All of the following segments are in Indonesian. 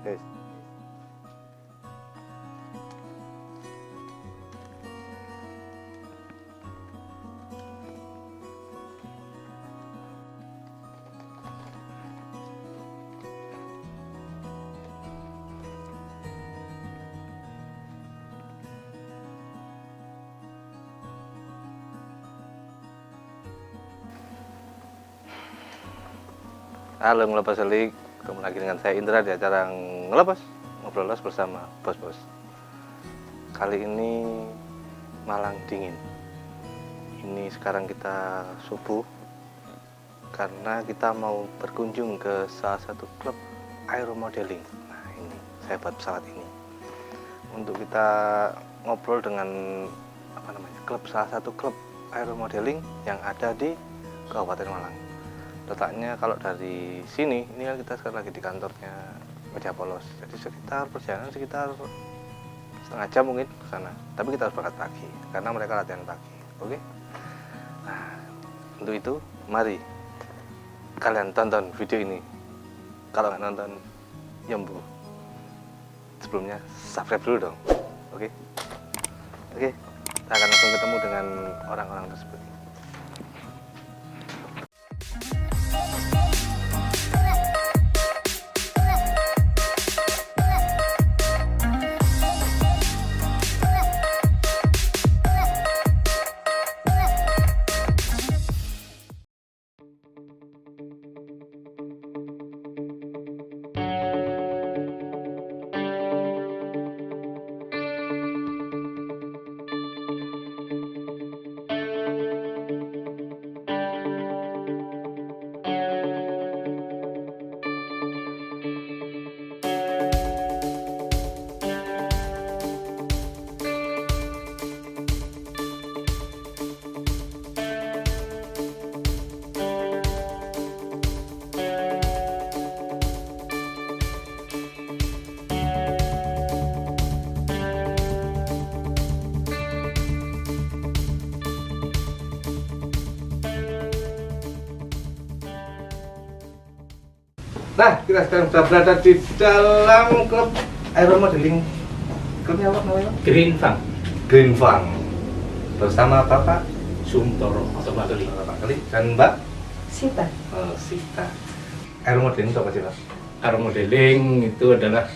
Guys. Halo Ngelepas Selik, ketemu lagi dengan saya Indra di acara Ngelepas Ngobrol Los bersama bos-bos. Kali ini Malang dingin. Ini sekarang kita subuh karena kita mau berkunjung ke salah satu klub aeromodeling. Nah ini saya buat pesawat ini untuk kita ngobrol dengan klub, salah satu klub aeromodeling yang ada di Kabupaten Malang. Letaknya kalau dari sini, ini kan kita sekarang lagi di kantornya Media Polos. Jadi perjalanan sekitar setengah jam mungkin ke sana. Tapi kita harus berangkat pagi karena mereka latihan pagi. Oke? Nah, untuk itu mari kalian tonton video ini. Kalau nggak nonton, yembu. Sebelumnya subscribe dulu dong. Oke? Oke, kita akan langsung ketemu dengan orang-orang tersebut. Nah, kita sekarang sudah berada di dalam klub aeromodeling. Klubnya apa namanya? Green Fang Green Fang. Bersama Bapak Suntoro atau Pak Keli. Pak Keli dan Mbak Sita. Sita. Aeromodeling itu apa sih, Pak? Aeromodeling itu adalah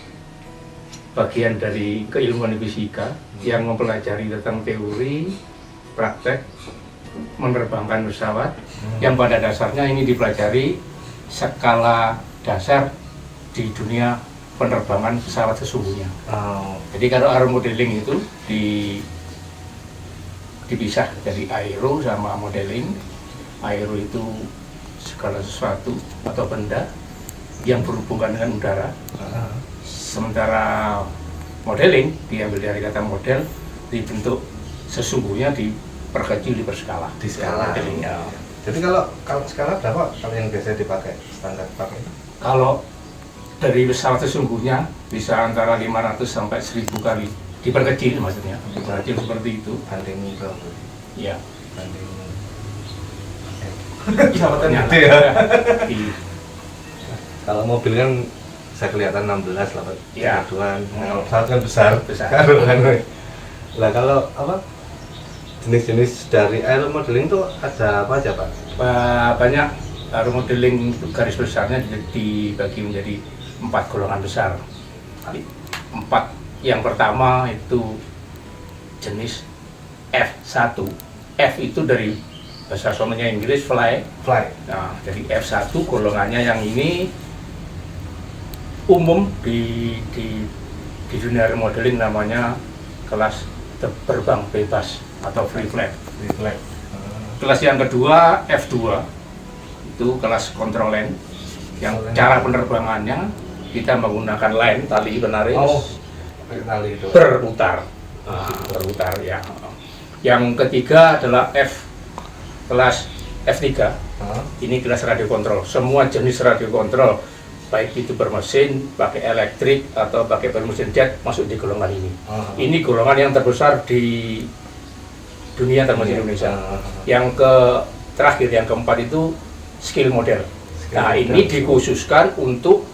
bagian dari keilmuan fisika yang mempelajari tentang teori, praktek, menerbangkan pesawat yang pada dasarnya ini dipelajari skala dasar di dunia penerbangan pesawat sesungguhnya. Jadi kalau aeromodeling itu dipisah dari aero sama modeling. Aero itu segala sesuatu atau benda yang berhubungan dengan udara. Sementara modeling diambil dari kata model, dibentuk sesungguhnya, diperkecil, diperskala. Di skala. Modelingnya. Jadi kalau skala berapa kalau yang biasa dipakai, standar dipakai? Kalau dari pesawat sesungguhnya bisa antara 500 sampai 1000 kali diperkecil, maksudnya diperkecil seperti itu. Banding berapa? Ya. Banding Pesawatnya gede ya. Iya. Kalau mobil kan saya kelihatan 16 lah, Pak. Ya. Kalau pesawat kan besar. Besar. Lah kalau apa? Jenis-jenis dari aeromodeling itu ada apa aja, Pak? Banyak. Aeromodeling itu garis besarnya dibagi menjadi 4 golongan besar. 4. Yang pertama itu jenis F1. F itu dari bahasa sononya Inggris fly. Nah, dari F1 golongannya yang ini umum di dunia aeromodeling namanya kelas terbang bebas atau free flight. Kelas yang kedua F2 itu kelas control line, yang cara penerbangannya kita menggunakan line tali penarik Tali itu. berputar. Berputar ya. Yang ketiga adalah kelas F3. Ini kelas radio kontrol. Semua jenis radio kontrol, baik itu bermesin, pakai elektrik atau pakai bermesin jet, masuk di golongan ini. Ini golongan yang terbesar di dunia termasuk Indonesia. Yang terakhir, yang keempat itu skill model. Ini dikhususkan untuk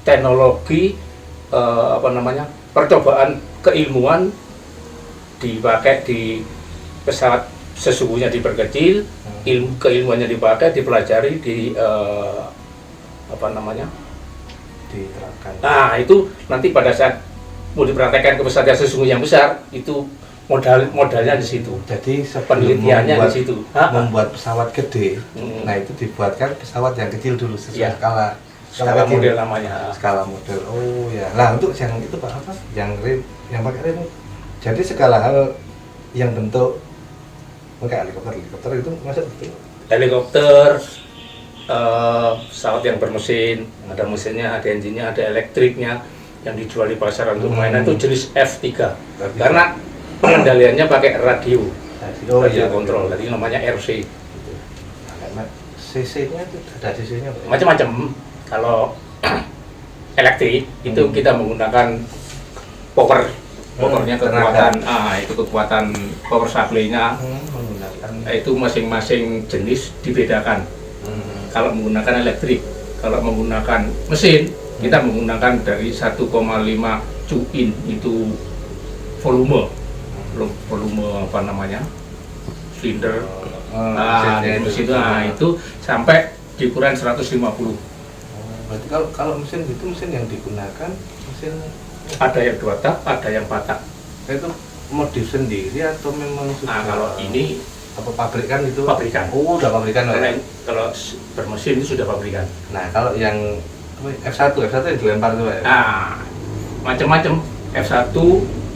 teknologi percobaan keilmuan dipakai di pesawat, sesungguhnya diperkecil, keilmuannya dipakai, dipelajari, diterapkan. Nah itu nanti pada saat mau dipraktekkan ke pesawat yang sesungguhnya yang besar, itu modalnya di situ. Jadi sebelum Penelitiannya di situ. membuat pesawat gede, nah itu dibuatkan pesawat yang kecil dulu sesuai skala Skala kecil. model namanya. Skala model. Oh ya. Nah untuk yang itu Pak apa? Yang rem, yang pakai rem. Jadi segala hal yang bentuk kayak helikopter itu masuk betul. Helikopter, pesawat yang bermesin, ada mesinnya, ada engine-nya, ada elektriknya yang dijual di pasaran untuk mainan itu jenis F3. Karena pengendaliannya pakai radio, radio kontrol, jadi namanya RC. Nah, CC-nya itu ada CC-nya Pak? Macam-macam. Kalau elektrik itu kita menggunakan powernya kekuatan, itu kekuatan power supply-nya. Menggunakan Itu masing-masing jenis dibedakan. Kalau menggunakan elektrik, kalau menggunakan mesin, kita menggunakan dari 1,5 cuin itu volume silinder. Di mesin itu sampai di ukuran 150. Berarti kalau mesin itu mesin yang digunakan mesin Ada yang 2 tak, ada yang 4 tak. itu modif sendiri atau memang sudah? Nah, kalau ini apa pabrikan itu? pabrikan. Oh, udah pabrikan Kalau, ya. kalau bermesin itu sudah pabrikan. Nah, kalau yang F1 yang dilempar itu Pak ya? Nah, macam-macam. F1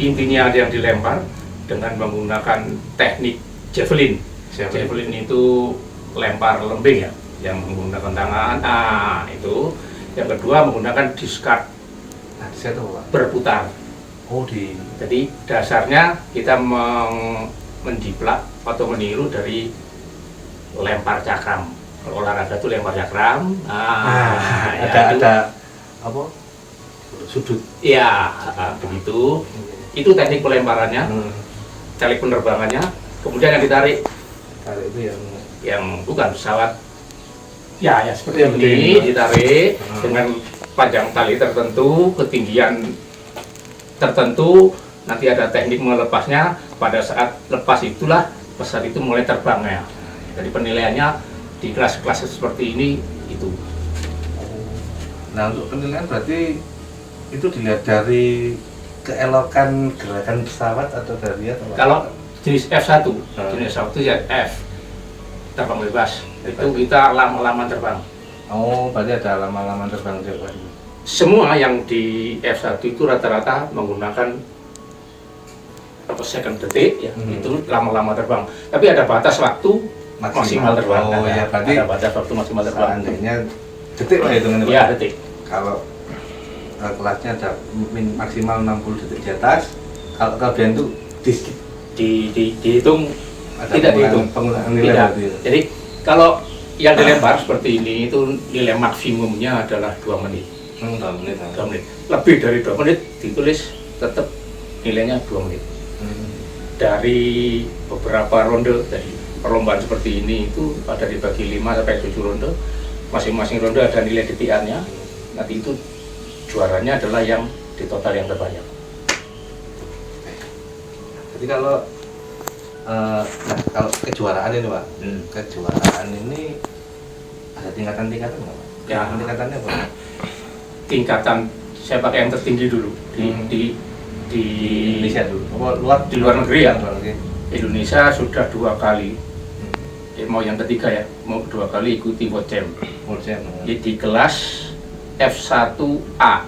intinya ada yang dilempar dengan menggunakan teknik javelin. Javelin itu lempar lembing ya, yang menggunakan tangan. Nah, itu. Yang kedua menggunakan discard, Nah, di situ Pak. berputar. Oh, di Jadi dasarnya kita menjiplak atau meniru dari lempar cakram. Kalau olahraga itu lempar cakram. ada apa? Sudut. Iya, begitu. Itu teknik pelemparannya, teknik penerbangannya. Kemudian yang ditarik, Kalau itu yang bukan pesawat, ya seperti Yang ini, begini. ditarik dengan panjang tali tertentu, ketinggian tertentu. Nanti ada teknik melepasnya. Pada saat lepas itulah pesawat itu mulai terbangnya. Jadi penilaiannya di kelas-kelas seperti ini itu. Nah, untuk penilaian berarti itu dilihat dari keelokan gerakan pesawat atau dari apa? Kalau jenis F1, jenis F1 ya F, terbang bebas. Itu kita lama-lama terbang. Oh, berarti ada lama-lama terbang juga. Semua yang di F1 itu rata-rata menggunakan second detik ya, itu lama-lama terbang. Tapi ada batas waktu maksimal terbang. Oh ya, berarti ada batas waktu maksimal terbang. seandainya detik Pak hitungannya Pak? Iya, detik. Kalau kelasnya ada maksimal 60 detik di atas, kalau kelebihan itu Dihitung ada tidak dihitung. penggunaan nilai Tidak. berarti ya? Jadi kalau yang dilempar seperti ini itu nilai maksimumnya adalah 2 menit. 2 menit. 2 menit. Lebih dari 2 menit ditulis tetap nilainya 2 menit. Dari beberapa ronde dari perlombaan seperti ini itu ada dibagi 5 sampai 7 ronde. Masing-masing ronde ada nilai detikannya. Nanti itu juaranya adalah yang di total yang terbanyak. Jadi kalau kalau kejuaraan ini Pak, kejuaraan ini ada tingkatan-tingkatan nggak Pak? Ya. Tingkatannya apa? Tingkatan saya pakai yang tertinggi dulu di Indonesia dulu. Di luar negeri ya. Luar negeri. Indonesia sudah 2 kali. Mau yang ketiga ya, mau 2 kali ikuti World Champ. World Champ. Di kelas F1A.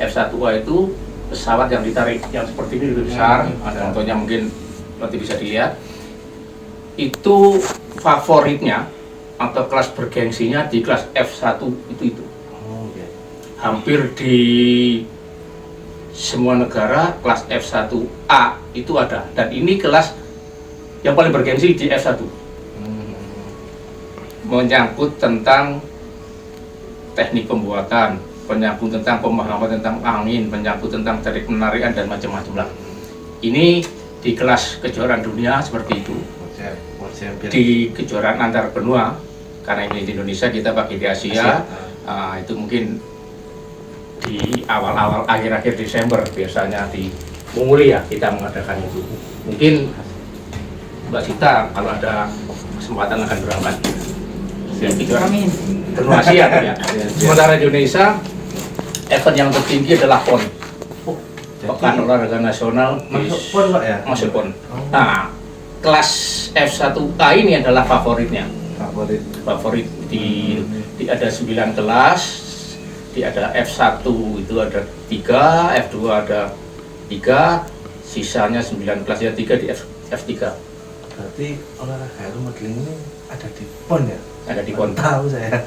F1A itu pesawat yang ditarik yang seperti ini lebih besar. Ada contohnya mungkin nanti bisa dilihat. Itu favoritnya atau kelas bergengsinya di kelas F1 itu. Oh iya. Hampir di semua negara kelas F1A itu ada, dan ini kelas yang paling bergengsi di F1. Menyangkut tentang teknik pembuatan, menyangkut tentang pemahaman tentang angin, menyangkut tentang teknik penarikan dan macam-macam lah. Ini di kelas kejuaraan dunia seperti itu. World Champion. Di kejuaraan antar benua, karena ini di Indonesia kita pakai di Asia. Itu mungkin di awal-awal akhir-akhir Desember biasanya di Munguli ya kita mengadakan itu. Mungkin Mbak Sita kalau ada kesempatan akan berangkat. Amin. Benua Asia ya. Sementara Indonesia event yang tertinggi adalah PON. Pekan Olahraga Nasional Masuk pon Pak ya? masuk PON. Nah, kelas F1A ini adalah favoritnya. Favorit di ada 9 kelas, ada F1 itu ada 3, F2 ada 3, sisanya 9 kelas ya 3 di F3. Berarti olahraga air modeling ini ada di pon ya? Ada di PON. Tahu saya.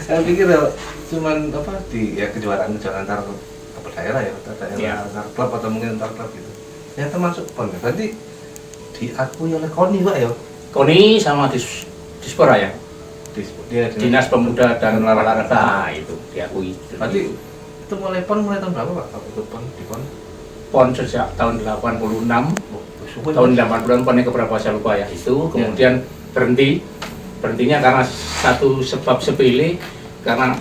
Saya pikir ya cuman apa di ya kejuaraan antar apa daerah ya, antar daerah, Iya. antar klub atau mungkin antar klub gitu. Ya termasuk pon ya. Berarti diakui oleh KONI Pak ya? KONI sama Dispora ya. Dia Dinas Pemuda dan Olahraga itu diakui. Berarti itu mulai tahun berapa Pak? Ikut pon di pon? PON sejak tahun 86, Syukur, tahun Pak. 86 PON yang keberapa saya lupa ya. Itu kemudian berhentinya karena satu sebab sepele, karena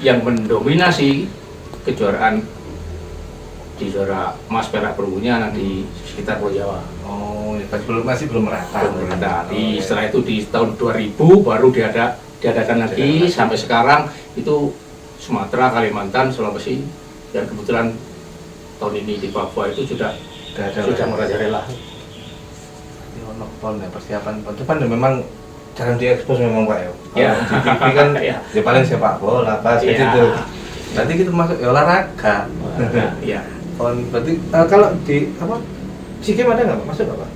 yang mendominasi kejuaraan di juara emas perak perunggunya di sekitar Pulau Jawa. Oh, ya, masih belum merata. Belum ada. Oh, Setelah itu di tahun 2000 baru diadakan lagi sampai sekarang itu Sumatera, Kalimantan, Sulawesi, dan kebetulan tahun ini di Papua itu sudah merajalela. Ini ono pon ya, persiapan pon. Cuman ya memang jarang diekspos memang Pak ya. Ya. Kalau di TV kan Ya. ya paling sepak bola, basket Ya. itu. Berarti kita masuk ya olahraga. Iya. Pon berarti kalau di apa? SEA Games ada nggak Pak? Masuk nggak Pak?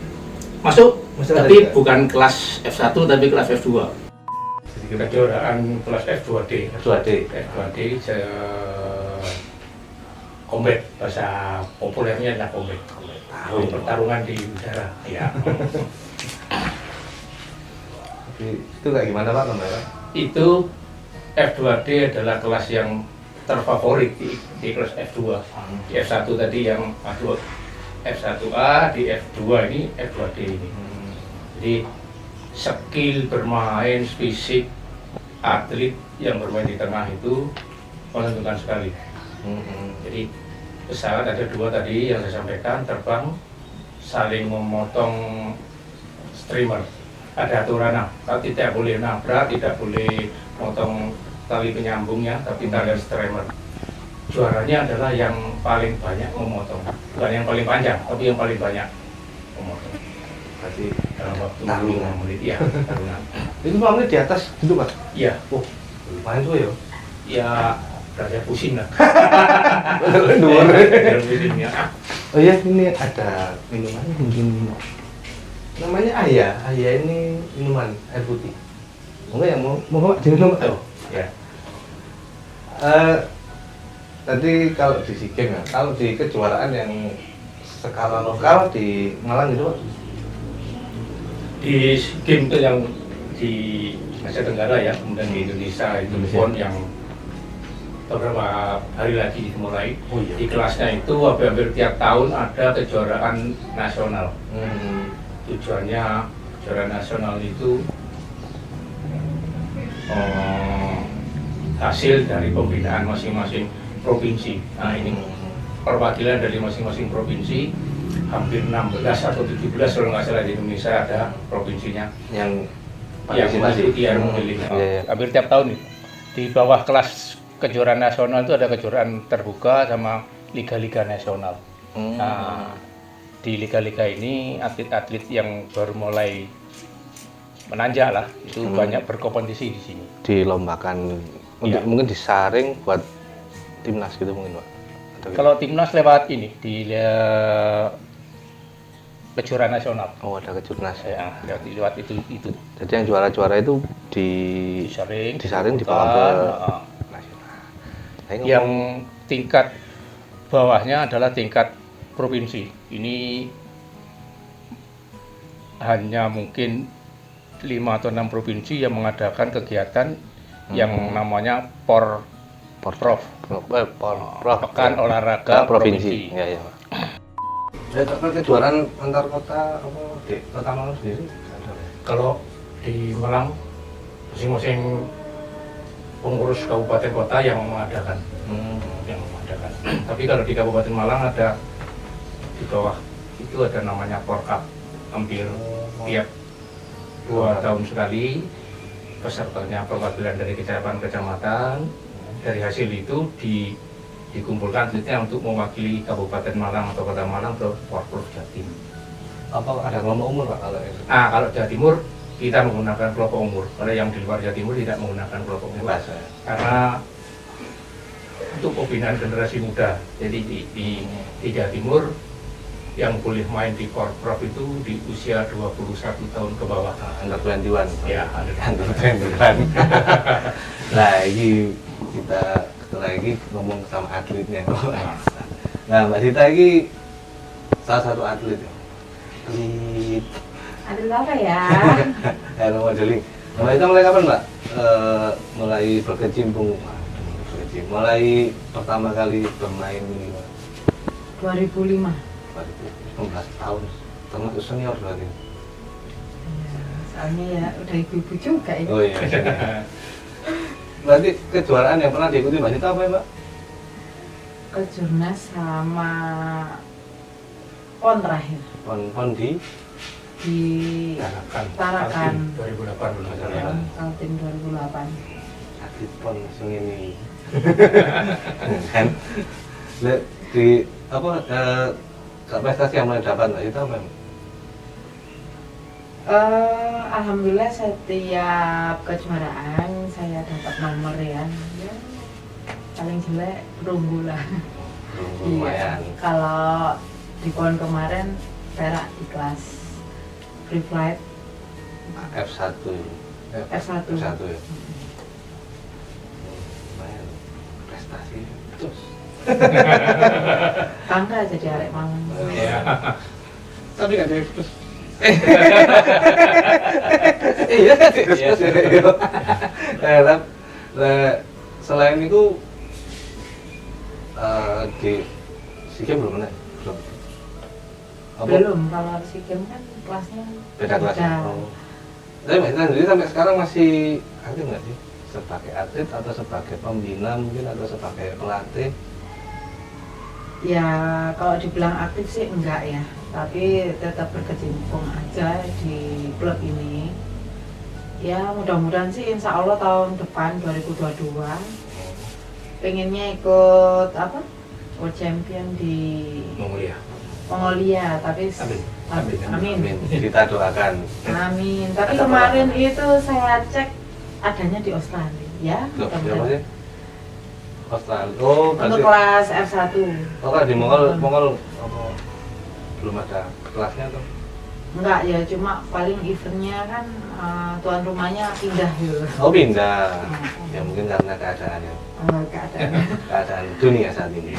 Masuk, Masuk ada tapi juga? bukan kelas F1 tapi kelas F2. Kejuaraan kelas F2D. F2D. F2D combat, bahasa populernya adalah combat. Pertarungan di udara. Ya. Itu kayak gimana Pak Pak? Itu F2D adalah kelas yang terfavorit di kelas F2. Di F1 tadi yang F1A, di F2 ini F2D ini. Jadi skill bermain, fisik atlet yang bermain di tengah itu menentukan sekali. Jadi pesawat ada 2 tadi yang saya sampaikan, terbang saling memotong streamer. Ada aturan, tidak boleh nabrak, tidak boleh motong tali penyambungnya, tapi tali streamer. Juaranya adalah yang paling banyak memotong, bukan yang paling panjang, tapi yang paling banyak memotong. Berarti Dalam waktu tarungan. 5 menit, ya, tarungan. itu Pak di atas gitu Pak? Iya, Lumayan tuh ya. ya berasa pusing lah. Dua. Berasa pusing ya. Oh iya, ini ada minuman mungkin namanya Ayah. Ayah ini minuman air putih. Enggak yang mau diminum Pak? Oh, ya. Tadi kalau di SEA Games ya, kalau di kejuaraan yang skala lokal di Malang itu Pak? Di game itu yang di Asia Tenggara ya, kemudian di Indonesia itu PON yang beberapa hari lagi dimulai. Oh iya. Di kelasnya itu hampir tiap tahun ada kejuaraan nasional. Tujuannya kejuaraan nasional itu hasil dari pembinaan masing-masing provinsi. Nah ini perwakilan dari masing-masing provinsi, hampir 16 atau 17 kalau nggak salah di Indonesia ada provinsinya Yang yang mengikuti air modeling. Iya, iya. Hampir tiap tahun itu. Di bawah kelas kejuaraan nasional itu ada kejuaraan terbuka sama liga-liga nasional. Nah, di liga-liga ini atlet-atlet yang baru mulai menanjak lah itu banyak berkompetisi di sini. Dilombakan untuk Iya. mungkin disaring buat timnas gitu mungkin Pak. Atau gitu? Kalau timnas lewat ini di kejuaraan nasional. Oh ada kejurnas ya. Ya, lewat itu Jadi yang juara-juara itu disaring dibawa ke nah, nasional. Saya yang ngomong, tingkat bawahnya adalah tingkat provinsi. Ini hanya mungkin 5 atau 6 provinsi yang mengadakan kegiatan yang namanya Porprov, Pekan Olahraga Provinsi. Ya, ya. Ya, tapi kejuaraan antar kota apa di Kota Malang sendiri ada ya? Kalau di Malang masing-masing pengurus kabupaten kota yang mengadakan. yang mengadakan. Tapi kalau di Kabupaten Malang ada di bawah itu ada namanya Porkap, hampir tiap 2 tahun sekali pesertanya perwakilan dari kecamatan. Dari hasil itu dikumpulkan atletnya untuk mewakili Kabupaten Malang atau Kota Malang ke Porprov Jatim. Apa ada kelompok umur Pak kalau itu? Kalau Jawa Timur kita menggunakan kelompok umur. Kalau yang di luar Jawa Timur tidak menggunakan kelompok umur. Bebas, ya? Karena untuk pembinaan generasi muda. Jadi di Jawa Timur yang boleh main di Porprov itu di usia 21 tahun ke bawah. Under 21. Ya, Under 21. Nah, ini kita lagi ngomong sama atletnya. Nah, Mbak Sita ini salah satu atlet. Atlet. Atlet apa ya? Modeling. Mbak Sita mulai kapan Mbak? Mulai berkecimpung, mulai pertama kali bermain ini Mbak? 2005. 16 tahun, termasuk senior berarti. Soalnya ya udah ibu-ibu juga ya. Oh iya. Berarti kejuaraan yang pernah diikuti Mbak Sita apa ya Mbak? Kejurnas sama PON terakhir Pon di Tarakan 2008 belum salah. Kaltim 2008. atlet pon langsung ini. Kan? Di apa prestasi yang mulai dapat Mbak Sita apa? Alhamdulillah setiap kejuaraan saya dapat nomor ya. Ya, paling jelek perunggu lah. Lumayan. Kalau di PON kemarin perak di kelas free flight F1. F1. F1 ya. Lumayan. Prestasi terus. Bangga jadi arek Malang. Ya. Tapi nggak ada terus. Iya, selain itu di SEA Games belum pernah? Belum. Apa? Belum, kalau SEA Games kan kelasnya Beda kelasnya. Oh. Tapi Mbak Sita sendiri sampai sekarang masih aktif nggak sih? Sebagai atlet atau sebagai pembina mungkin atau sebagai pelatih? Ya kalau dibilang aktif sih enggak ya, tapi tetap berkecimpung aja di klub ini. Ya mudah-mudahan sih insya Allah tahun depan 2022 pengennya ikut apa? World Champion di Mongolia, tapi amin. Kita doakan. Amin. Tapi kemarin itu saya cek adanya di Australia, ya. Loh, siapa mudah-mudahan. sih? Australia. Oh, Untuk berarti. kelas F1. Oh, kan di Mongol apa? Belum ada kelasnya tuh. Enggak ya, cuma paling eventnya kan tuan rumahnya pindah gitu. Oh, pindah. Ya mungkin karena keadaannya. Keadaan dunia saat ini.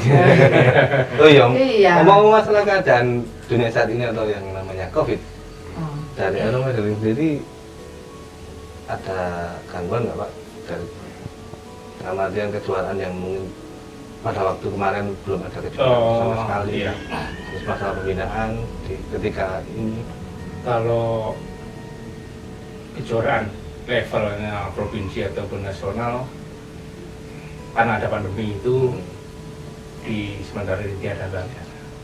Oh iya. Iya. Ngomong masalah keadaan dunia saat ini atau yang namanya COVID. Oh. Dari Modeling sendiri ada gangguan nggak Pak? Dari dalam artian kejuaraan yang mungkin pada waktu kemarin belum ada kejuaraan sama sekali. Iya. Terus masalah pembinaan ketika ini. Kalau kejuaraan levelnya provinsi ataupun nasional, karena ada pandemi itu di sementara ditiadakan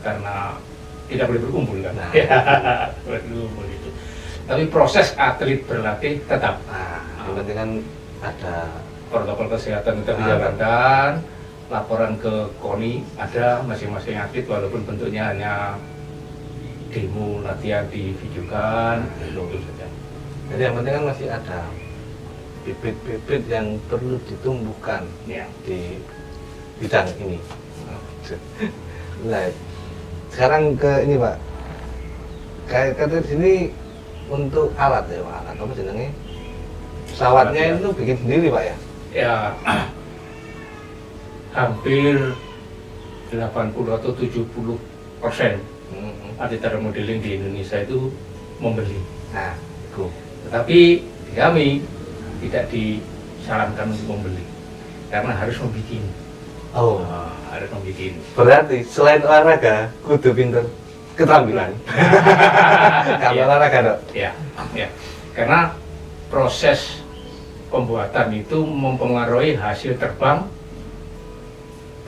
karena tidak boleh berkumpul kan. Nah. Berkumpul itu. Tapi proses atlet berlatih tetap. Nah, yang penting kan ada Protokol kesehatan tetap dijalankan, laporan ke KONI ada masing-masing atlet walaupun bentuknya hanya demo latihan divideokan, itu saja. Jadi yang penting kan masih ada bibit-bibit yang perlu ditumbuhkan Ya. di bidang ini. Nah, sekarang ke ini Pak. Kayak kata di sini untuk alat ya Pak, alat apa jenenge? Pesawatnya Alat, ya. itu bikin sendiri Pak ya? Ya, hampir 80 atau 70% atlet aeromodeling di Indonesia itu membeli. Nah, itu. Tetapi di kami tidak disarankan untuk membeli karena harus membuat. Oh, Harus membuat. berarti selain olahraga, kudu pinter keterampilan. Kalau Iya. olahraga dok? Ya, ya. Karena proses pembuatan itu mempengaruhi hasil terbang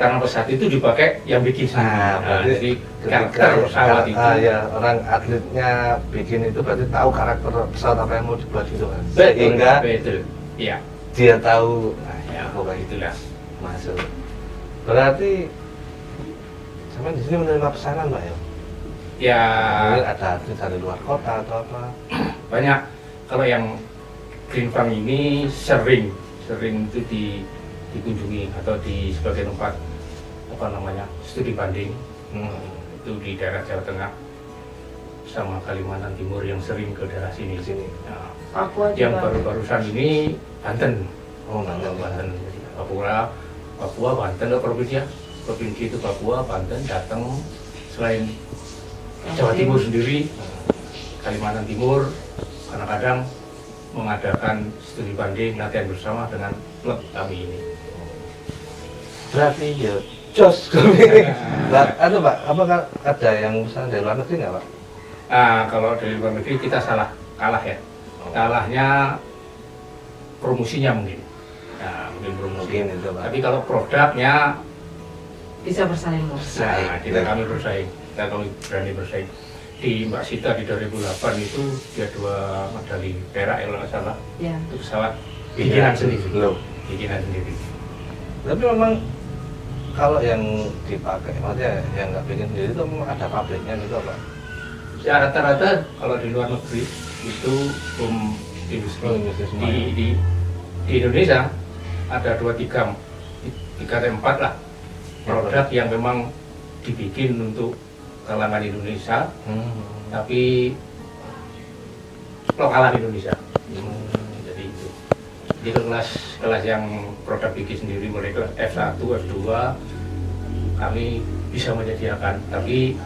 karena pesawat itu dipakai yang bikin sendiri. Nah, berarti jadi karakter pesawat itu. ya orang atletnya bikin itu berarti tahu karakter pesawat apa yang mau dibuat gitu kan. Betul, Sehingga betul. Iya. dia tahu Ya, pokoknya itulah. masuk. Berarti sampai di sini menerima pesanan Mbak ya? Ya, Mungkin ada atlet dari luar kota atau apa? banyak. Kalau yang Green Farm ini sering itu dikunjungi atau di sebagai tempat apa namanya studi banding. Itu di daerah Jawa Tengah sama Kalimantan Timur yang sering ke daerah sini. Di sini. Nah, Papua yang juga. baru-barusan ini Banten. Oh, Banten. Banten. Papua, Banten, provinsi itu Papua, Banten datang selain Jawa Timur sendiri, Kalimantan Timur kadang-kadang mengadakan studi banding latihan bersama dengan klub kami ini. Berarti ya jos. Lah, Pak, apakah ada yang pesan dari luar negeri nggak Pak? Nah, kalau dari luar negeri kita kalah ya. Kalahnya promosinya mungkin. Nah, mungkin promosi. Mungkin itu Pak. Tapi kalau produknya, Bisa bersaing loh. nah, kami bersaing. Kami berani bersaing. Di Mbak Sita di 2008 itu dia 2 medali perak ya kalau nggak salah. Ya. Itu pesawat bikinan sendiri. Loh. Bikinan sendiri. Tapi memang kalau yang dipakai, maksudnya yang nggak bikin sendiri itu memang ada pabriknya gitu Pak? Ya rata-rata kalau di luar negeri itu industri. Industri semua. Di Indonesia ada 2-3 4 lah produk yang memang dibikin untuk kalangan Indonesia, tapi lokalan Indonesia. Jadi itu. Jadi kelas yang produk bikin sendiri mulai kelas F1, F2 kami bisa menyediakan, tapi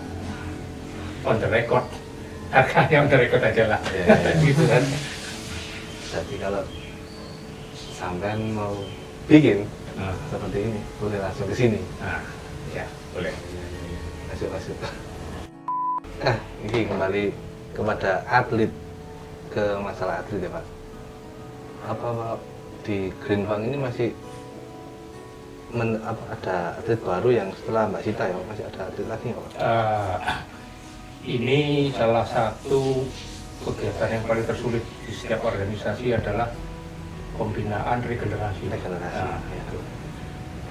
on the record, harganya on the record aja lah. Gitu kan. Jadi kalau sampean mau bikin Nah, seperti ini, boleh langsung ke sini. nah, ya boleh. Masuk. Ini kembali kepada atlet, ke masalah atlet ya Pak. Apa Pak, di Green Farm ini masih ada atlet baru yang setelah Mbak Sita ya? Masih ada atlet lagi nggak Pak? Ini salah satu kegiatan yang paling tersulit di setiap organisasi adalah pembinaan regenerasi. Regenerasi. Nah, itu.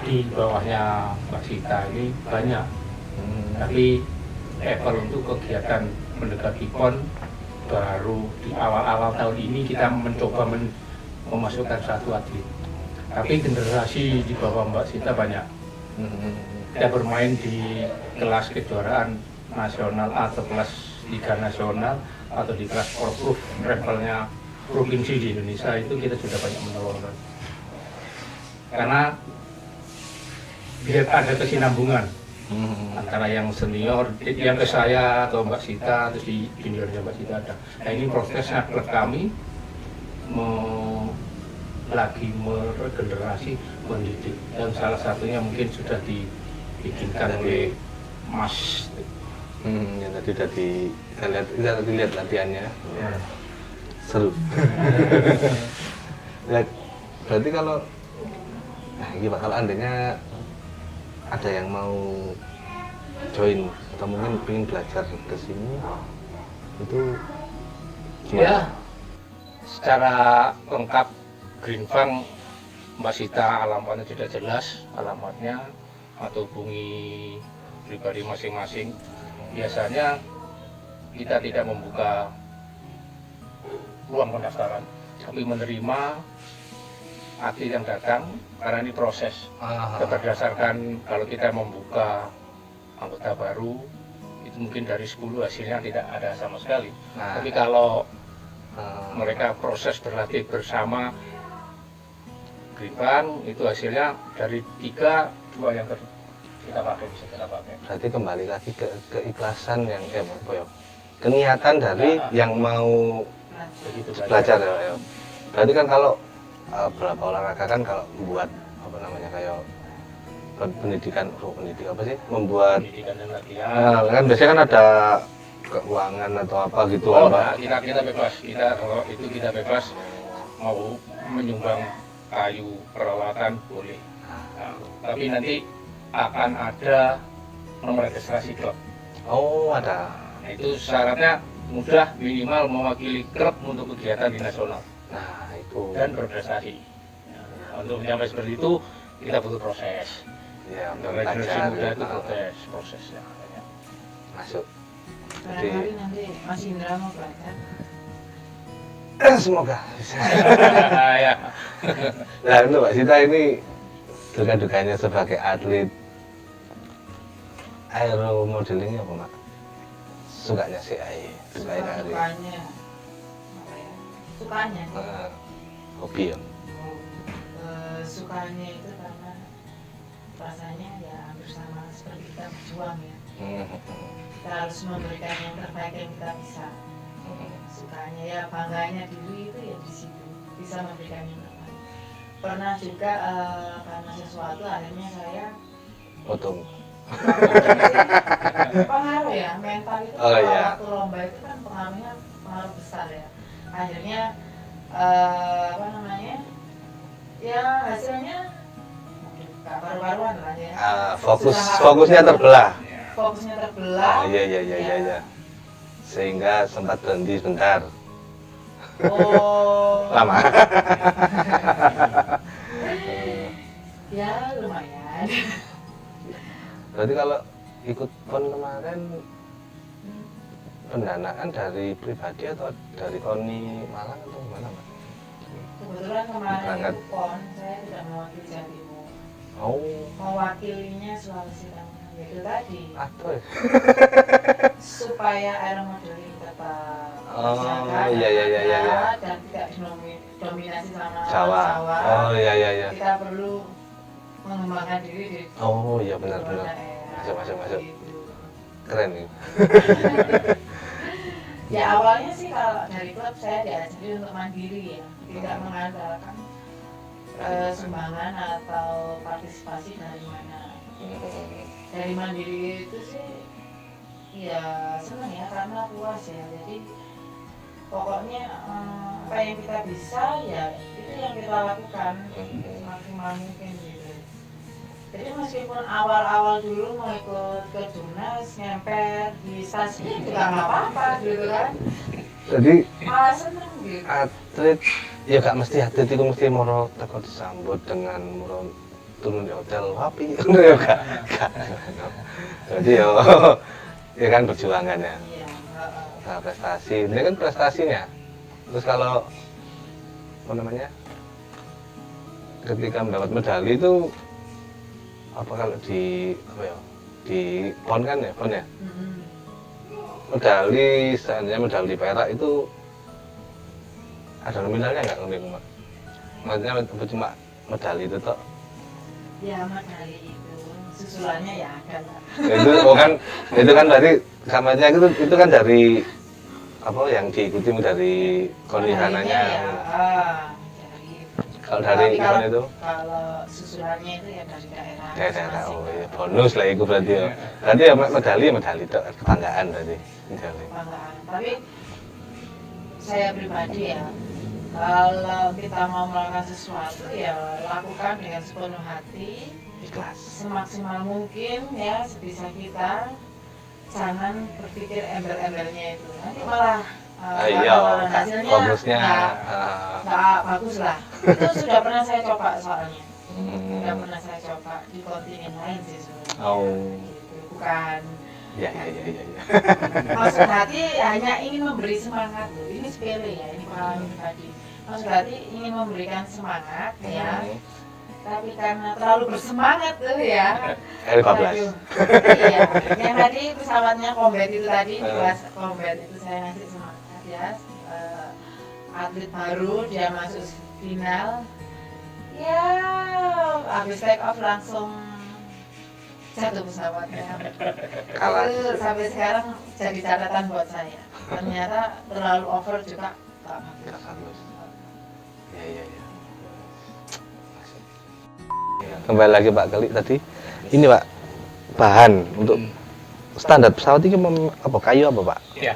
Di bawahnya Mbak Sita ini banyak, tapi level untuk kegiatan mendekati PON baru di awal-awal tahun ini kita mencoba memasukkan 1 atlet. Tapi generasi di bawah Mbak Sita banyak. Kita bermain di kelas kejuaraan nasional atau kelas liga nasional atau di kelas Porprov levelnya provinsi di Indonesia itu kita sudah banyak menelurkan. Karena biar ada kesinambungan antara yang senior, yang ke saya atau Mbak Sita, terus di juniornya Mbak Sita ada. Nah ini prosesnya klub kami lagi meregenerasi, mendidik, dan salah satunya mungkin sudah dibikinkan oleh Mas. Ya tadi udah kita tadi lihat latihannya. Ya. Seru. Ya, berarti kalau ini Pak, kalau andainya ada yang mau join atau mungkin ingin belajar ke sini itu gimana? Ya, secara lengkap Green Farm Mbak Sita alamatnya sudah jelas, alamatnya atau hubungi pribadi masing-masing. Biasanya kita tidak membuka ruang pendaftaran, tapi menerima atlet yang datang karena ini proses. Berdasarkan kalau kita membuka anggota baru itu mungkin dari 10 hasilnya tidak ada sama sekali. Nah. Tapi kalau mereka proses berlatih bersama Green Farm itu hasilnya dari 3, 2 yang kita pakai, bisa kita pakai. Berarti kembali lagi ke keikhlasan yang keniatan dari yang mau Begitu belajar ya. Berarti kan kalau berapa olahraga kan kalau membuat apa namanya kayak pendidikan apa sih, membuat pendidikan dan latihan. kan biasanya kan ada keuangan atau apa gitu Oh, Pak. nah, kita bebas. Kalau itu kita bebas mau menyumbang kayu peralatan boleh. Nah, tapi nanti akan ada nomor registrasi klub. Oh, ada. Nah, itu syaratnya mudah, minimal mewakili klub untuk kegiatan di nasional Nah, itu. dan berprestasi. Nah, untuk mencapai seperti itu kita butuh proses. Ya, untuk Regenerasi belajar. muda itu Nah, prosesnya. masuk. Barangkali nanti Mas Indra mau belajar. Semoga bisa. Ya. Nah, untuk Mbak Sita ini duka-dukanya sebagai atlet aeromodeling apa, Mbak? Sukanya sih dukanya hari. Sukanya apa ya? Sukanya Nah, hobi ya. sukanya itu karena rasanya ya hampir sama seperti kita berjuang ya. Kita harus memberikan yang terbaik yang kita bisa. Sukanya ya bangganya diri itu ya di situ bisa memberikan yang terbaik. Pernah juga karena sesuatu akhirnya saya Potong. pengaruh ya mental itu Oh, kalau iya. waktu lomba itu kan pengaruhnya pengaruh besar ya. Akhirnya apa namanya ya hasilnya nggak baru-baruan lah ya. Fokusnya terbelah. Fokusnya terbelah. Iya. Sehingga sempat berhenti sebentar. Oh. Lama. Ya lumayan. Berarti kalau ikut PON kemarin pendanaan dari pribadi atau dari KONI Malang atau gimana, Mbak? Kebetulan kemarin Berangkat. itu PON saya tidak mewakili Jawa Timur. Oh, Mewakilinya Sulawesi Tengah. Itu tadi aduh. supaya aeromodeling tetap Oh, terjaga iya, dan iya, iya, iya, iya. ada dan tidak dominasi sama Jawa. Jawa. Oh, iya. Kita perlu mengembangkan diri di Oh, iya luar benar. daerah. Masuk. Gitu. Keren nih. Ya awalnya sih kalau dari klub saya diajari untuk mandiri ya, tidak mengandalkan sumbangan atau partisipasi dari mana. Dari mandiri itu sih ya senang ya karena puas ya, jadi pokoknya apa yang kita bisa ya itu yang kita lakukan semaksimal mungkin gitu. Jadi meskipun awal-awal dulu mau ikut ke Jurnas, ngemper di stasiun juga nggak apa-apa gitu kan, Jadi malah seneng gitu. atlet ya gak mesti atlet itu mesti moro teko disambut dengan moro turun di hotel wapi ngono ya gak. Jadi ya kan perjuangan ya. Iya, Nah, prestasi ini kan prestasinya. Terus kalau apa namanya ketika mendapat medali itu apa kalau di apa ya di PON kan ya PON ya medali seandainya medali perak itu ada nominalnya nggak Mbak? Maksudnya apa cuma medali itu toh? ya medali itu susulannya ya ada lah. Itu kan berarti samanya itu kan dari apa yang diikuti dari kondihananya. Ya, dari Kalau dari tapi event itu kalau susulannya itu ya dari daerah. daerah. masing-masing. Oh iya bonus lah itu berarti ya. Berarti ya medali toh kebanggaan berarti medali. Kebanggaan. Tapi saya pribadi ya, kalau kita mau melakukan sesuatu ya lakukan dengan sepenuh hati, Ikhlas. semaksimal mungkin ya sebisa kita. Jangan berpikir embel-embelnya itu, nanti malah Iya, hasilnya fokusnya. nggak bagus lah. Itu sudah pernah saya coba soalnya. Sudah Hmm. pernah saya coba di kontingen lain sih sebenarnya. Oh. Gitu. Bukan Ya. maksud hati hanya ingin memberi semangat loh. Ini sepele ya, ini pengalaman pribadi. Maksud hati ingin memberikan semangat ya, tapi karena terlalu bersemangat tuh ya. L15. Aduh. Iya, yang tadi pesawatnya combat itu tadi di kelas combat itu saya ngasih semangat ya. Atlet baru dia masuk final. Ya, habis take off langsung jatuh pesawatnya. Kalah. Itu sampai sekarang jadi catatan buat saya. Ternyata terlalu over juga nggak Nggak bagus. bagus. Ya. Kembali lagi Pak Kali tadi. Ini Pak bahan untuk standar pesawat ini apa kayu apa Pak? Ya,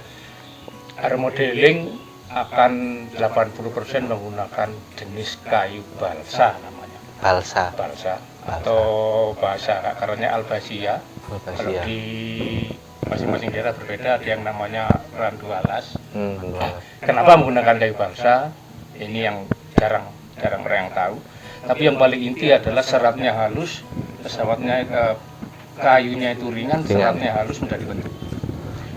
aeromodeling akan 80% menggunakan jenis kayu balsa namanya. Balsa. Balsa atau bahasa akarnya albasia. Kalau Albasia. di masing-masing daerah berbeda, ada yang namanya randu alas. Kenapa menggunakan kayu balsa? Ini yang jarang orang yang tahu. Tapi yang paling inti adalah seratnya halus, pesawatnya kayunya itu ringan, seratnya halus mudah dibentuk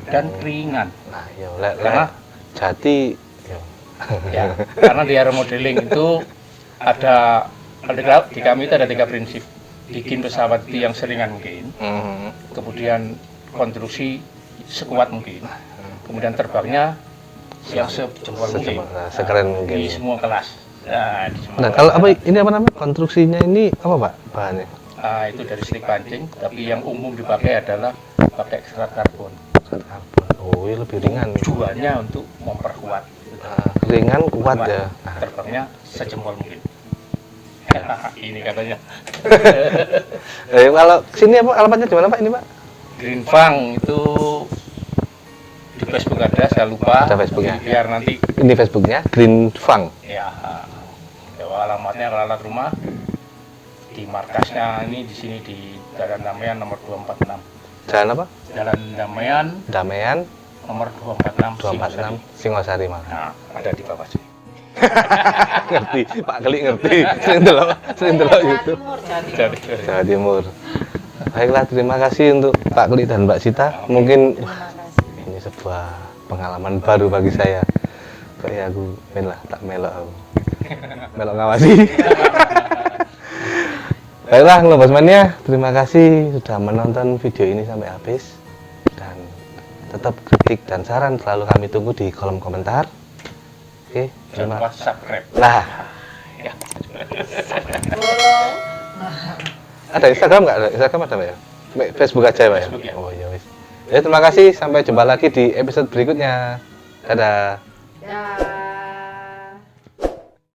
dan ringan. Nah, iya, Karena jati ya, karena di aeromodeling itu ada di kami itu ada 3 prinsip. Bikin pesawat itu yang seringan mungkin, kemudian konstruksi sekuat mungkin, kemudian terbangnya yang sejempol mungkin, sekeren mungkin. di semua kelas. Nah, kalau apa ini apa namanya konstruksinya ini apa Pak bahannya? Itu dari selik pancing, tapi yang umum dipakai adalah pakai serat karbon. Serat karbon. Oh, ini lebih ringan. Tujuannya untuk memperkuat. Ringan kuat ya. Terbangnya sejempol mungkin. Ini katanya. Kalau sini apa alamatnya di mana Pak ini Pak? Green Fang itu di Facebook ada, saya lupa. Ada Facebooknya. Biar nanti Ini Facebooknya Green Fang. ya. Coba alamatnya alamat rumah di markasnya ini di sini di Jalan Damaian nomor 246. Jalan apa? Jalan Damaian Damaian nomor 246. 246 Singosari Malang. Nah, ada di bawah sini. Ngerti, Pak Keli ngerti. Sering delok YouTube. Jawa Timur. Baiklah, terima kasih untuk Pak Keli dan Mbak Sita. Mungkin ini sebuah pengalaman baru bagi saya. Kayak aku tak melok aku. Melok ngawasi. Baiklah, ngelobosmannya, terima kasih sudah menonton video ini sampai habis. Dan tetap kritik dan saran selalu kami tunggu di kolom komentar. Oke, Jangan lupa subscribe. Nah, Ya. ada Instagram nggak? Instagram ada Pak ya? Facebook aja Pak ya? Facebook, ya. Oh iya wis. Ya terima kasih, sampai jumpa lagi di episode berikutnya. Dadah. Ya.